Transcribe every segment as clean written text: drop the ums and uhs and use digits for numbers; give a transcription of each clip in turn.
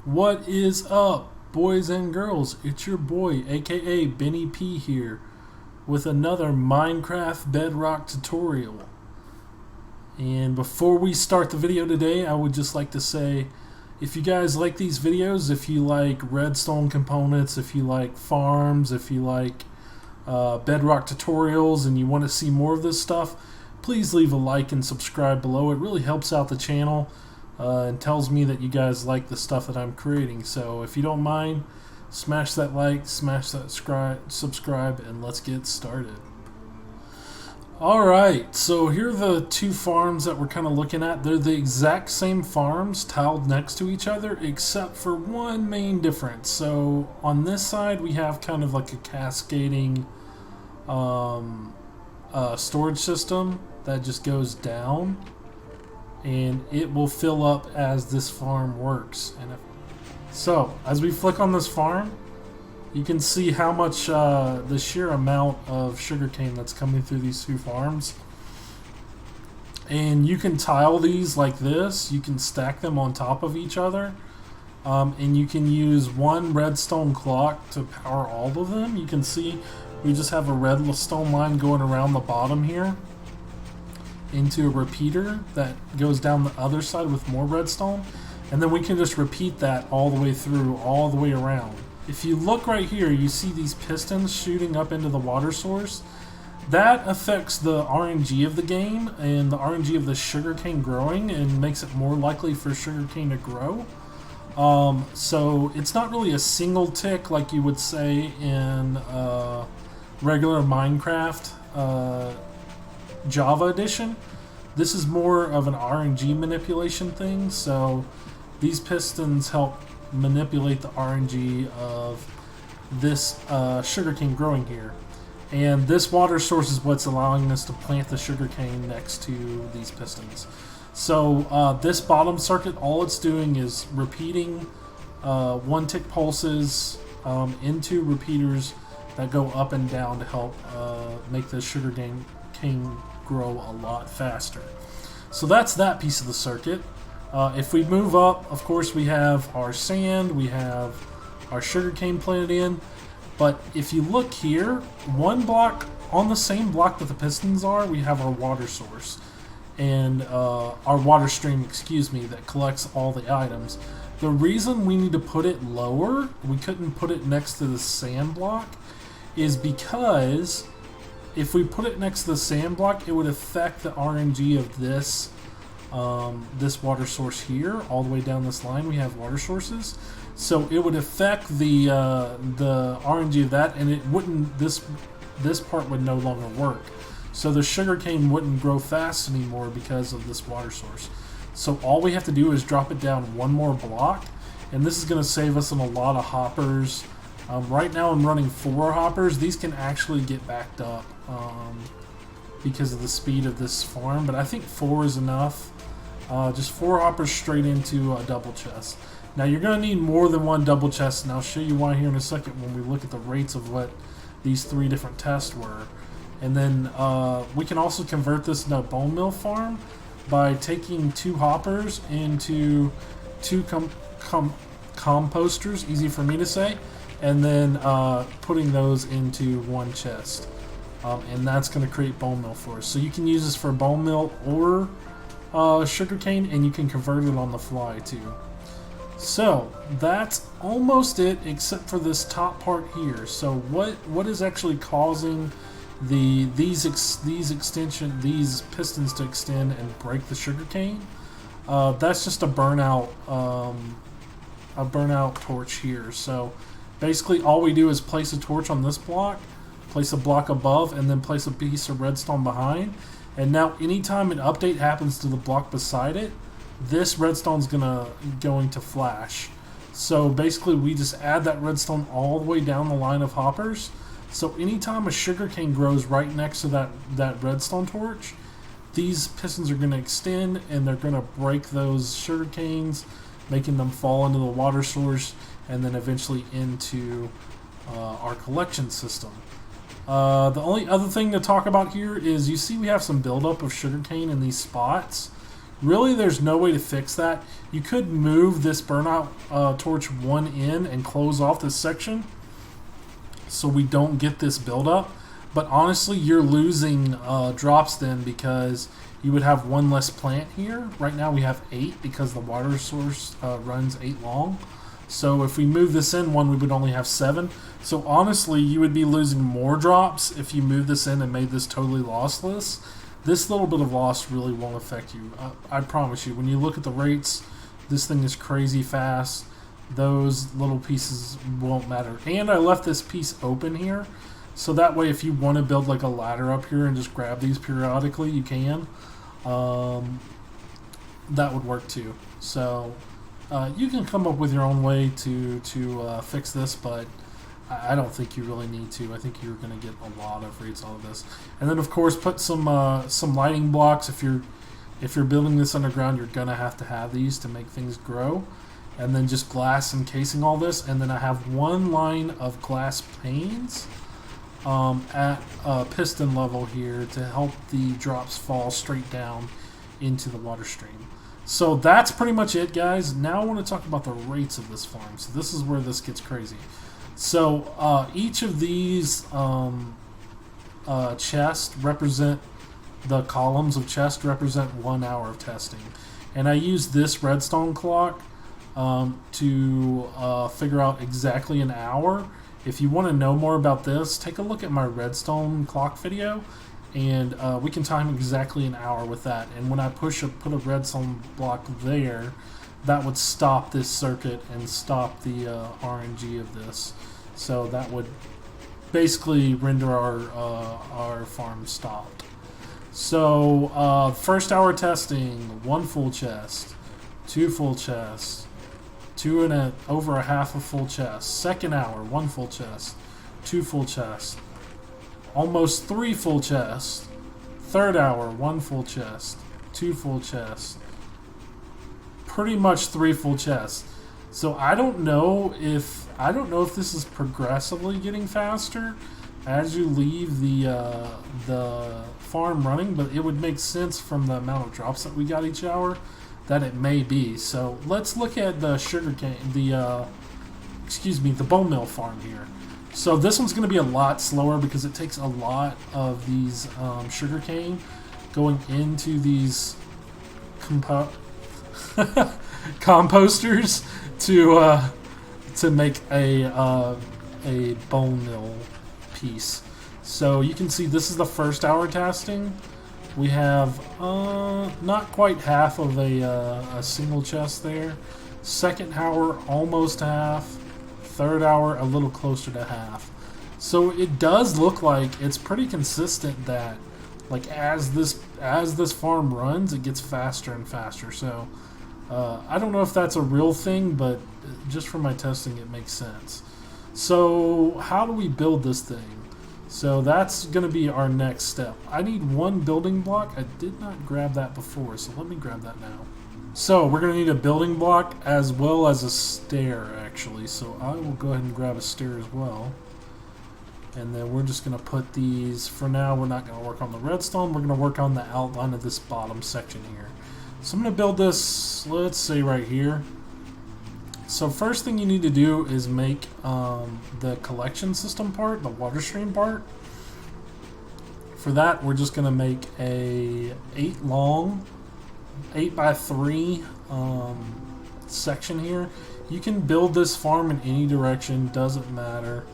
What is up, boys and girls? It's your boy, aka Benny P here, with another Minecraft Bedrock tutorial. And before we start the video today, I would just like to say, if you guys like these videos, if you like redstone components, if you like farms, if you like Bedrock tutorials, and you want to see more of this stuff, please leave a like and subscribe below. It really helps out the channel. And tells me that you guys like the stuff that I'm creating. So if you don't mind, smash that like, smash that subscribe, and let's get started. Alright, so here are the two farms that we're kind of looking at. They're the exact same farms tiled next to each other, except for one main difference. So on this side we have kind of like a cascading storage system that just goes down, and it will fill up as this farm works. So as we flick on this farm, you can see how much the sheer amount of sugarcane that's coming through these two farms. And you can tile these like this. You can stack them on top of each other, and you can use one redstone clock to power all of them. You can see we just have a redstone line going around the bottom here into a repeater that goes down the other side with more redstone, and then we can just repeat that all the way through, all the way around. If you look right here, you see these pistons shooting up into the water source. That affects the RNG of the game and the RNG of the sugarcane growing, and makes it more likely for sugarcane to grow. So it's not really a single tick like you would say in regular Minecraft Java edition. This is more of an RNG manipulation thing, so these pistons help manipulate the RNG of this sugarcane growing here. And this water source is what's allowing us to plant the sugarcane next to these pistons. So this bottom circuit, all it's doing is repeating one tick pulses into repeaters that go up and down to help make the sugarcane grow a lot faster. So that's that piece of the circuit. If we move up, of course we have our sand, we have our sugarcane planted in, but if you look here, one block on the same block that the pistons are, we have our water source and our water stream, excuse me, that collects all the items. The reason we need to put it lower, we couldn't put it next to the sand block, is because if we put it next to the sand block, it would affect the RNG of this this water source here. All the way down this line we have water sources, so it would affect the RNG of that, and it wouldn't, this part would no longer work. So the sugarcane wouldn't grow fast anymore because of this water source. So all we have to do is drop it down one more block, and this is going to save us on a lot of hoppers. Right now I'm running 4 hoppers. These can actually get backed up because of the speed of this farm, but I think 4 is enough. Just 4 hoppers straight into a double chest. Now you're going to need more than one double chest, and I'll show you why here in a second when we look at the rates of what these 3 different tests were. And then we can also convert this into a bone meal farm by taking 2 hoppers into 2 composters, easy for me to say, and then putting those into 1 chest. And that's going to create bone meal for us. So you can use this for bone meal or sugarcane, and you can convert it on the fly too. So that's almost it, except for this top part here. So what is actually causing these pistons to extend and break the sugarcane? That's just a burnout torch here. So basically all we do is place a torch on this block, place a block above, and then place a piece of redstone behind. And now anytime an update happens to the block beside it, this redstone's going to flash. So basically we just add that redstone all the way down the line of hoppers. So anytime a sugarcane grows right next to that redstone torch, these pistons are going to extend, and they're going to break those sugarcanes, making them fall into the water source and then eventually into our collection system. The only other thing to talk about here is, you see we have some buildup of sugarcane in these spots. Really, there's no way to fix that. You could move this Burnout Torch 1 in and close off this section so we don't get this buildup. But honestly, you're losing drops then, because you would have one less plant here. Right now we have 8 because the water source runs 8 long. So if we move this in one, we would only have 7. So honestly, you would be losing more drops if you moved this in and made this totally lossless. This little bit of loss really won't affect you. I promise you. When you look at the rates, this thing is crazy fast. Those little pieces won't matter. And I left this piece open here, so that way if you want to build like a ladder up here and just grab these periodically, you can. That would work too. So you can come up with your own way to fix this, but I don't think you really need to. I think you're going to get a lot of rates out of this. And then of course put some lighting blocks. If you're building this underground, you're going to have these to make things grow. And then just glass encasing all this. And then I have one line of glass panes at piston level here to help the drops fall straight down into the water stream. So that's pretty much it, guys. Now I want to talk about the rates of this farm. So this is where this gets crazy. So each of these chests represent, the columns of chest represent 1 hour of testing. And I use this redstone clock to figure out exactly an hour. If you want to know more about this, take a look at my redstone clock video, and we can time exactly an hour with that. And when I put a redstone block there, that would stop this circuit and stop the RNG of this. So that would basically render our farm stopped. So first hour testing, 1 full chest, 2 full chests, 2 and over a half a full chest. Second hour, 1 full chest, 2 full chests, almost 3 full chests. Third hour, 1 full chest, 2 full chests, pretty much 3 full chests. So I don't know if this is progressively getting faster as you leave the farm running, but it would make sense from the amount of drops that we got each hour that it may be. So let's look at the sugarcane, the bone mill farm here. So this one's going to be a lot slower because it takes a lot of these sugarcane going into these composters to make a bone mill piece. So you can see this is the first hour testing. We have not quite half of a single chest there. Second hour, almost half. Third hour, a little closer to half. So it does look like it's pretty consistent that, like, as this farm runs, it gets faster and faster. So I don't know if that's a real thing, but just from my testing, it makes sense. So how do we build this thing? So that's going to be our next step. I need 1 building block. I did not grab that before, so let me grab that now. So we're going to need a building block as well as a stair, actually. So I will go ahead and grab a stair as well. And then we're just going to put these, for now we're not going to work on the redstone, we're going to work on the outline of this bottom section here. So I'm going to build this, let's say right here. So first thing you need to do is make the collection system part, the water stream part. For that, we're just going to make a 8 by 3 section here. You can build this farm in any direction, doesn't matter.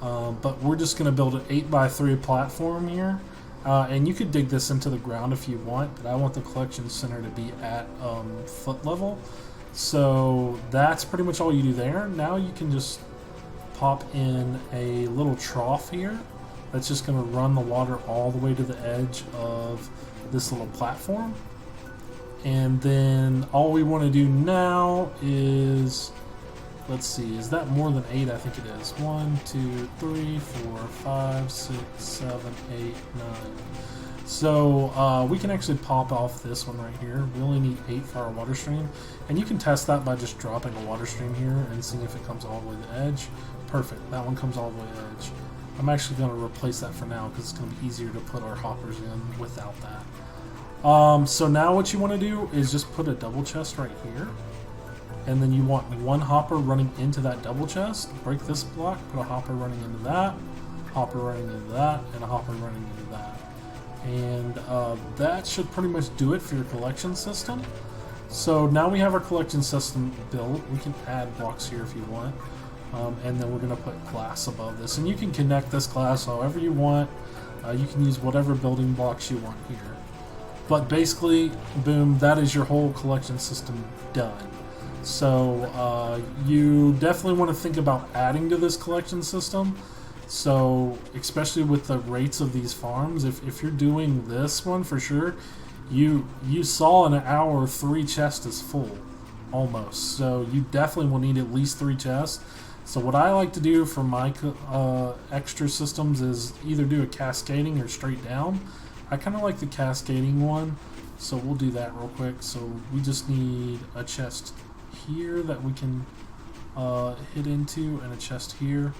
But we're just going to build an 8 by 3 platform here. And you could dig this into the ground if you want, but I want the collection center to be at foot level. So that's pretty much all you do there. Now you can just pop in a little trough here that's just going to run the water all the way to the edge of this little platform. And then all we want to do now is, let's see, is that more than 8? I think it is. 1, 2, 3, 4, 5, 6, 7, 8, 9. So we can actually pop off this one right here. We only need 8 for our water stream. And you can test that by just dropping a water stream here and seeing if it comes all the way to the edge. Perfect. That one comes all the way to the edge. I'm actually going to replace that for now because it's going to be easier to put our hoppers in without that. So now what you want to do is just put a double chest right here. And then you want one hopper running into that double chest. Break this block, put a hopper running into that, hopper running into that, and a hopper running into that. And that should pretty much do it for your collection system. So now we have our collection system built. We can add blocks here if you want. And then we're going to put glass above this. And you can connect this glass however you want. You can use whatever building blocks you want here. But basically, boom, that is your whole collection system done. So you definitely want to think about adding to this collection system. So especially with the rates of these farms, if you're doing this one for sure, you saw in an hour 3 chests is full, almost. So you definitely will need at least 3 chests. So what I like to do for my extra systems is either do a cascading or straight down. I kind of like the cascading one, so we'll do that real quick. So we just need a chest here that we can hit into, and a chest here.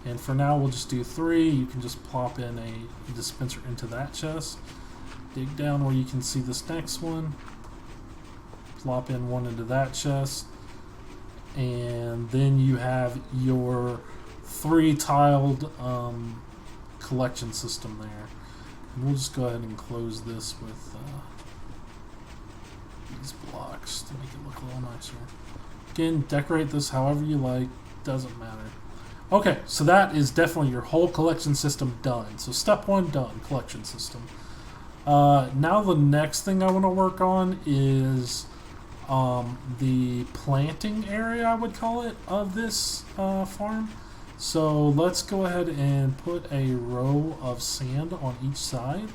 And for now we'll just do 3. You can just plop in a dispenser into that chest. Dig down where you can see this next one. Plop in one into that chest. And then you have your 3-tiled collection system there. And we'll just go ahead and close this with these blocks to make it look a little nicer. Again, decorate this however you like, doesn't matter. Okay, so that is definitely your whole collection system done. So step 1 done, collection system. Now the next thing I want to work on is the planting area, I would call it, of this farm. So let's go ahead and put a row of sand on each side.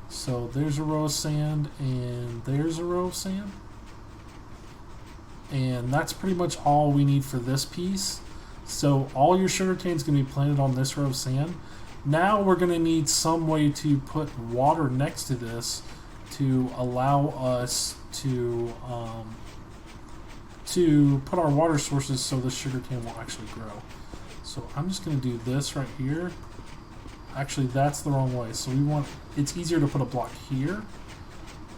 So there's a row of sand, and there's a row of sand. And that's pretty much all we need for this piece. So all your sugarcane is going to be planted on this row of sand. Now we're going to need some way to put water next to this to allow us to put our water sources so the sugarcane will actually grow. So I'm just going to do this right here. Actually, that's the wrong way. So we want, it's easier to put a block here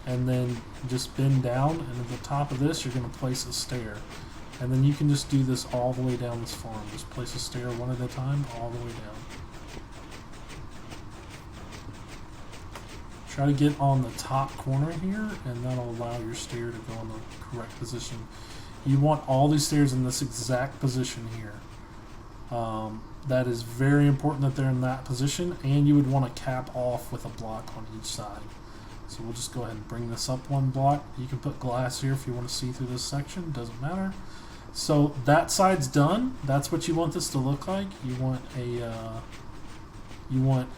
and then just bend down, and at the top of this you're going to place a stair. And then you can just do this all the way down this farm. Just place a stair one at a time all the way down. Try to get on the top corner here, and that'll allow your stair to go in the correct position. You want all these stairs in this exact position here. That is very important that they're in that position, and you would want to cap off with a block on each side. So we'll just go ahead and bring this up 1 block. You can put glass here if you want to see through this section, doesn't matter. So that side's done. That's what you want this to look like. You want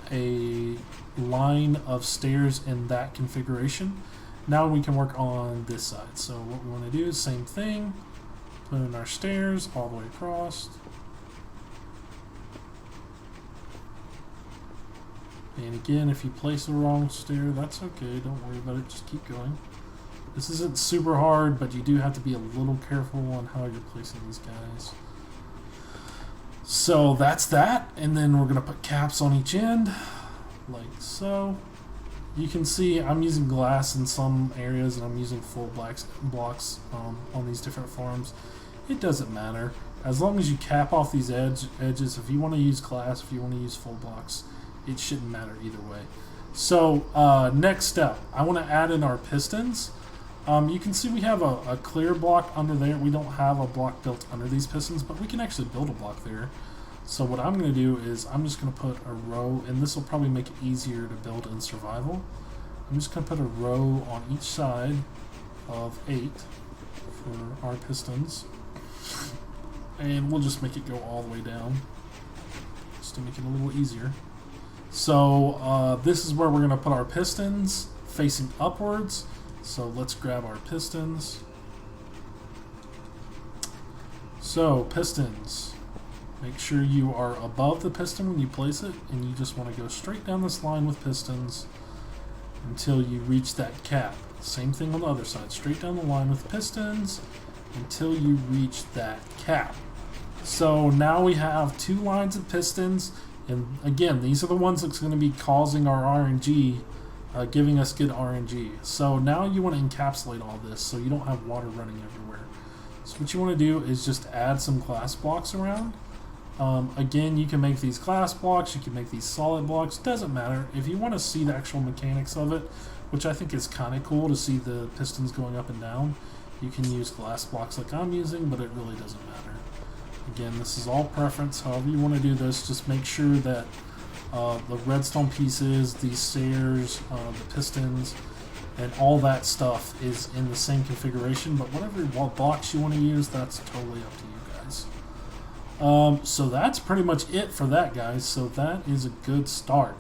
a line of stairs in that configuration. Now we can work on this side. So what we want to do is same thing. Put in our stairs all the way across. And again, if you place the wrong stair, that's okay. Don't worry about it. Just keep going. This isn't super hard, but you do have to be a little careful on how you're placing these guys. So that's that. And then we're going to put caps on each end, like so. You can see I'm using glass in some areas, and I'm using full blocks on these different farms. It doesn't matter. As long as you cap off these edges, if you want to use glass, if you want to use full blocks, it shouldn't matter either way. So next step, I want to add in our pistons. You can see we have a clear block under there. We don't have a block built under these pistons, but we can actually build a block there. So what I'm going to do is I'm just going to put a row, and this will probably make it easier to build in survival. I'm just going to put a row on each side of 8 for our pistons. And we'll just make it go all the way down, just to make it a little easier. So this is where we're going to put our pistons, facing upwards. So let's grab our pistons. So pistons, make sure you are above the piston when you place it, and you just want to go straight down this line with pistons until you reach that cap. Same thing on the other side, straight down the line with pistons until you reach that cap. So now we have 2 lines of pistons, and again, these are the ones that's going to be causing our RNG giving us good RNG. So now you want to encapsulate all this so you don't have water running everywhere. So what you want to do is just add some glass blocks around. Again, you can make these glass blocks, you can make these solid blocks, doesn't matter. If you want to see the actual mechanics of it, which I think is kind of cool to see the pistons going up and down, you can use glass blocks like I'm using, but it really doesn't matter. Again, this is all preference. However you want to do this, just make sure that the redstone pieces, these stairs, the pistons, and all that stuff is in the same configuration, but whatever blocks you want to use, that's totally up to you guys. So that's pretty much it for that, guys. So that is a good start.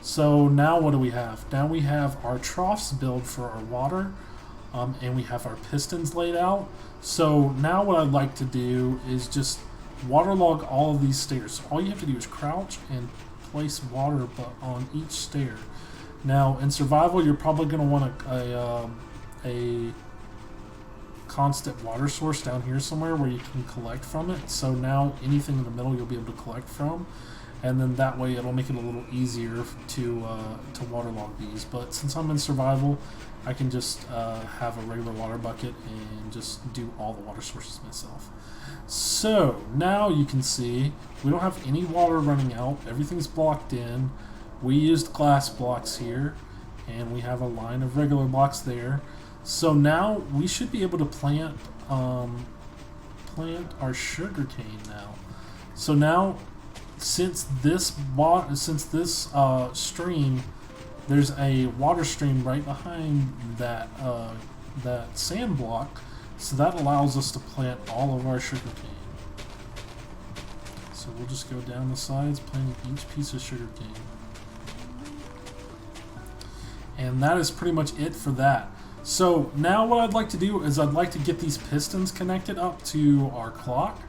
So now what do we have? Now we have our troughs built for our water, and we have our pistons laid out. So now what I'd like to do is just waterlog all of these stairs. So all you have to do is crouch and place water on each stair. Now in survival, you're probably going to want a constant water source down here somewhere where you can collect from it. So now anything in the middle you'll be able to collect from, and then that way it'll make it a little easier to waterlog these. But since I'm in survival, I can just have a regular water bucket and just do all the water sources myself. So now you can see we don't have any water running out. Everything's blocked in. We used glass blocks here, and we have a line of regular blocks there. So now we should be able to plant our sugarcane now. So now, since this stream, there's a water stream right behind that that sand block, so that allows us to plant all of our sugarcane. So we'll just go down the sides, planting each piece of sugarcane. And that is pretty much it for that. So now what I'd like to do is I'd like to get these pistons connected up to our clock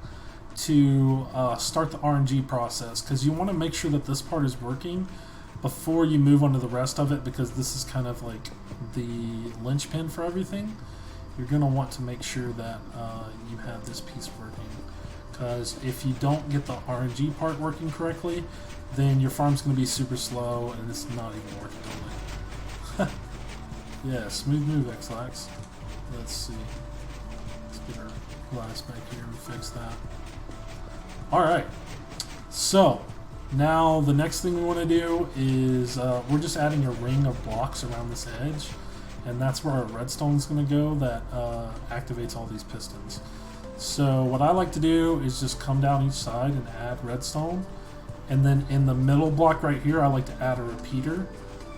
to start the RNG process, because you want to make sure that this part is working before you move on to the rest of it, because this is kind of like the linchpin for everything. You're going to want to make sure that you have this piece working, because if you don't get the RNG part working correctly, then your farm's going to be super slow and it's not even worth it. Yeah, smooth move, X-Lax. Let's see. Let's get our glass back here and fix that. Alright, so now the next thing we want to do is we're just adding a ring of blocks around this edge, and that's where our redstone is going to go that activates all these pistons. So what I like to do is just come down each side and add redstone, and then in the middle block right here I like to add a repeater.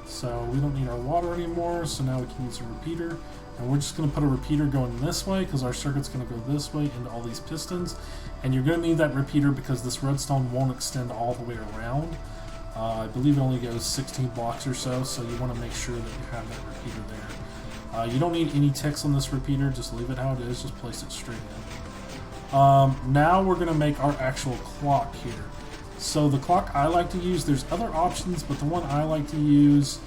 So we don't need our water anymore, so now we can use a repeater, and we're just going to put a repeater going this way because our circuit's going to go this way into all these pistons. And you're going to need that repeater because this redstone won't extend all the way around. I believe it only goes 16 blocks or so, so you want to make sure that you have that repeater there. You don't need any ticks on this repeater, just leave it how it is, just place it straight in. Now we're going to make our actual clock here. So the clock I like to use, there's other options, but the one I like to use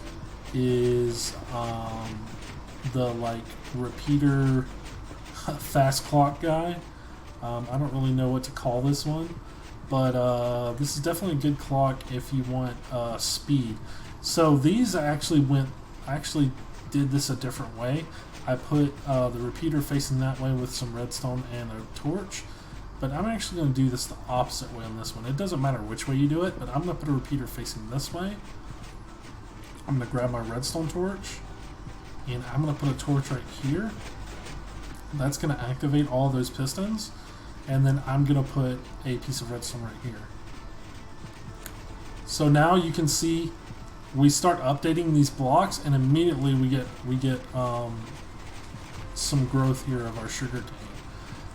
is the like repeater fast clock guy. I don't really know what to call this one, but this is definitely a good clock if you want speed. So these I actually did this a different way. I put the repeater facing that way with some redstone and a torch. But I'm actually going to do this the opposite way on this one. It doesn't matter which way you do it, but I'm going to put a repeater facing this way. I'm going to grab my redstone torch, and I'm going to put a torch right here. That's going to activate all those pistons, and then I'm going to put a piece of redstone right here. So now you can see we start updating these blocks, and immediately we get some growth here of our sugarcane.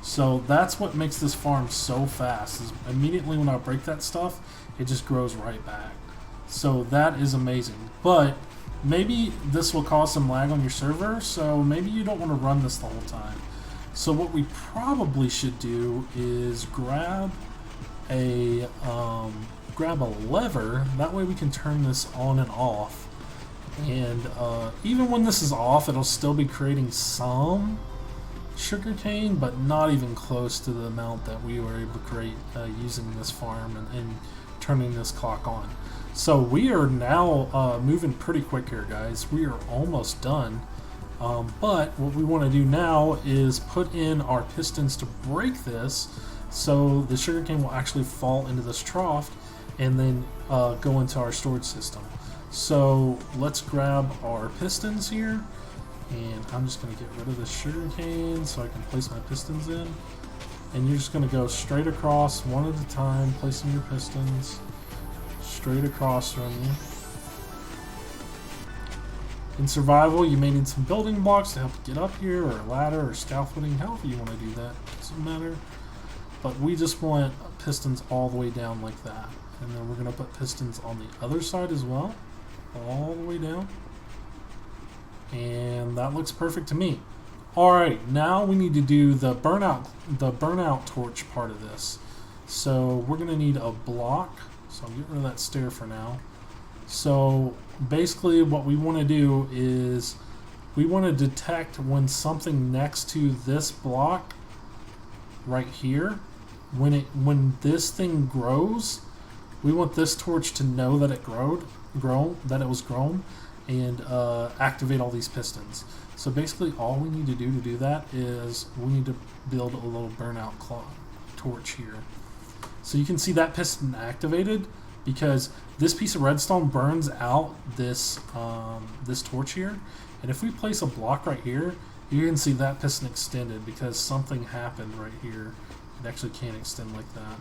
So that's what makes this farm so fast, is immediately when I break that stuff, it just grows right back. So that is amazing. But maybe this will cause some lag on your server, so maybe you don't want to run this the whole time. So what we probably should do is grab a lever, that way we can turn this on and off. And even when this is off, it'll still be creating some sugarcane, but not even close to the amount that we were able to create using this farm and turning this clock on. So we are now moving pretty quick here, guys. We are almost done. But what we want to do now is put in our pistons to break this, so the sugarcane will actually fall into this trough and then go into our storage system. So let's grab our pistons here, and I'm just going to get rid of the sugarcane so I can place my pistons in. And you're just going to go straight across one at a time, placing your pistons straight across from you. In survival, you may need some building blocks to help you get up here, or a ladder, or scaffolding, however you want to do that. Doesn't matter. But we just want pistons all the way down like that. And then we're going to put pistons on the other side as well, all the way down. And that looks perfect to me. Alright, now we need to do the burnout torch part of this. So we're going to need a block. So I'll get rid of that stair for now. So basically what we want to do is we want to detect when something next to this block right here, when this thing grows, we want this torch to know that it was grown, and activate all these pistons. So basically all we need to do that is we need to build a little burnout torch here. So you can see that piston activated because this piece of redstone burns out this this torch here. And if we place a block right here, you can see that piston extended because something happened right here. It actually can't extend like that.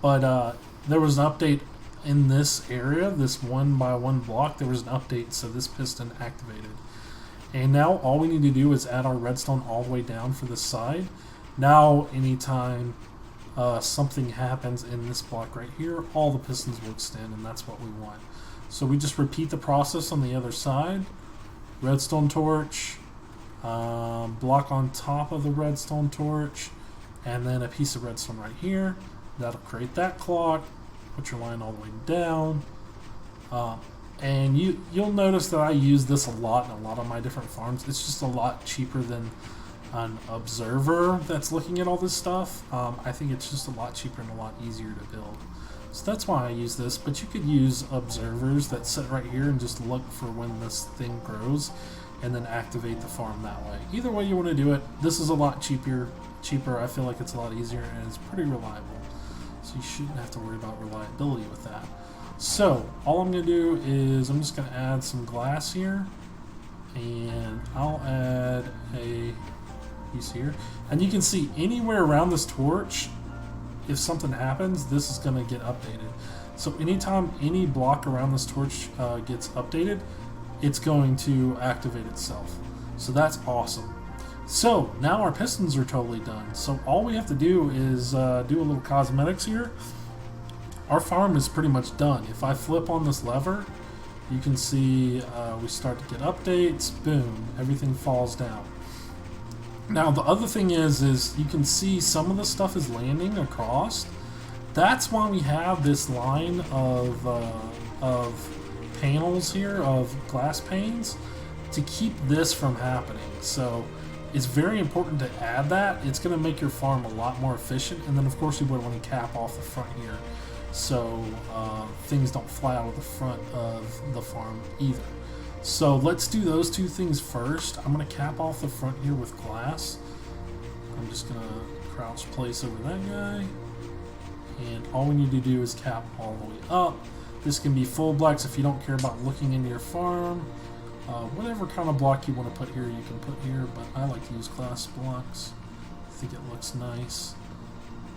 But there was an update in this area, this 1x1 block. There was an update, so this piston activated. And now all we need to do is add our redstone all the way down for this side. Now anytime something happens in this block right here, all the pistons will extend, and that's what we want. So we just repeat the process on the other side. Redstone torch, block on top of the redstone torch, and then a piece of redstone right here. That'll create that clock. Put your line all the way down. And you'll notice that I use this a lot in a lot of my different farms. It's just a lot cheaper than an observer that's looking at all this stuff. I think it's just a lot cheaper and a lot easier to build. So that's why I use this, but you could use observers that sit right here and just look for when this thing grows and then activate the farm that way. Either way you want to do it, this is a lot cheaper. I feel like it's a lot easier and it's pretty reliable. So you shouldn't have to worry about reliability with that. So all I'm going to do is I'm just going to add some glass here, and I'll add a piece here. And you can see anywhere around this torch, if something happens, this is going to get updated. So anytime any block around this torch gets updated, it's going to activate itself. So that's awesome. So now our pistons are totally done. So all we have to do is do a little cosmetics here. Our farm is pretty much done. If I flip on this lever, you can see we start to get updates. Boom, everything falls down. Now the other thing is you can see some of the stuff is landing across. That's why we have this line of panels here, of glass panes, to keep this from happening. So it's very important to add that. It's going to make your farm a lot more efficient. And then of course you would want to cap off the front here, so things don't fly out of the front of the farm either. So let's do those two things first. I'm going to cap off the front here with glass. I'm just going to crouch place over that guy. And all we need to do is cap all the way up. This can be full blocks if you don't care about looking into your farm. Whatever kind of block you want to put here, you can put here, but I like to use glass blocks. I think it looks nice.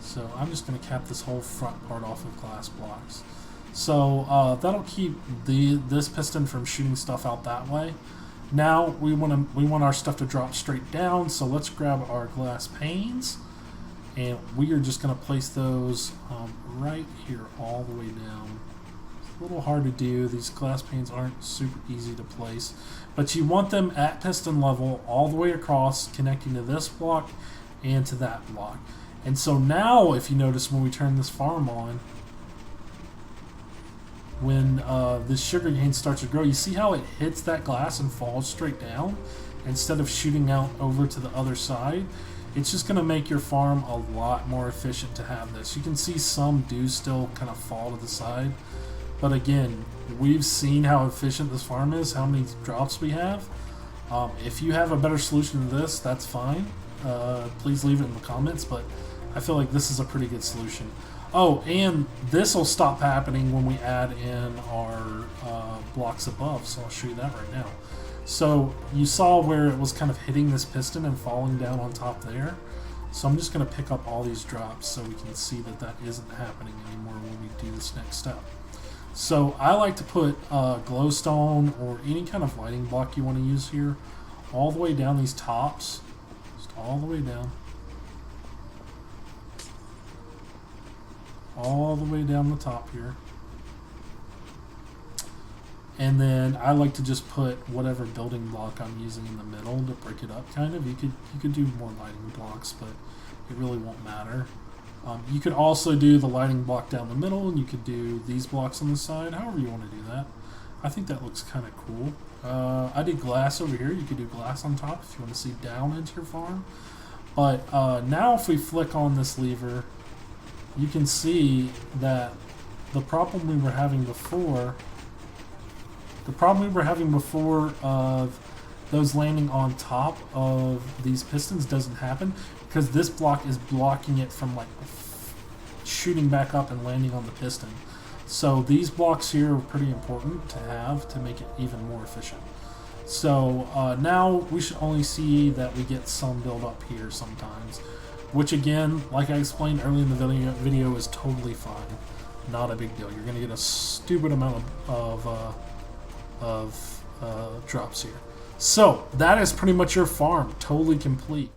So I'm just going to cap this whole front part off with glass blocks. So that'll keep this piston from shooting stuff out that way. Now we want our stuff to drop straight down, so let's grab our glass panes, and we are just going to place those right here all the way down. It's a little hard to do. These glass panes aren't super easy to place, but you want them at piston level all the way across, connecting to this block and to that block. And so now, if you notice, when we turn this farm on, when this sugarcane starts to grow, you see how it hits that glass and falls straight down instead of shooting out over to the other side? it's just going to make your farm a lot more efficient to have this. You can see some do still kind of fall to the side, but again, we've seen how efficient this farm is, how many drops we have. If you have a better solution to this, that's fine. Please leave it in the comments, but I feel like this is a pretty good solution. Oh, and this will stop happening when we add in our blocks above, so I'll show you that right now. So you saw where it was kind of hitting this piston and falling down on top there. So I'm just going to pick up all these drops so we can see that that isn't happening anymore when we do this next step. So I like to put glowstone or any kind of lighting block you want to use here all the way down these tops, just all the way down. All the way down the top here. And then I like to just put whatever building block I'm using in the middle to break it up kind of. You could do more lighting blocks, but it really won't matter. You could also do the lighting block down the middle, and you could do these blocks on the side, however you want to do that. I think that looks kind of cool. I did glass over here. You could do glass on top if you want to see down into your farm. But now if we flick on this lever, you can see that the problem we were having before of those landing on top of these pistons doesn't happen because this block is blocking it from like shooting back up and landing on the piston. So these blocks here are pretty important to have to make it even more efficient. So now we should only see that we get some build up here sometimes, which again, like I explained earlier in the video is totally fine. Not a big deal. You're going to get a stupid amount of drops here. So that is pretty much your farm, totally complete.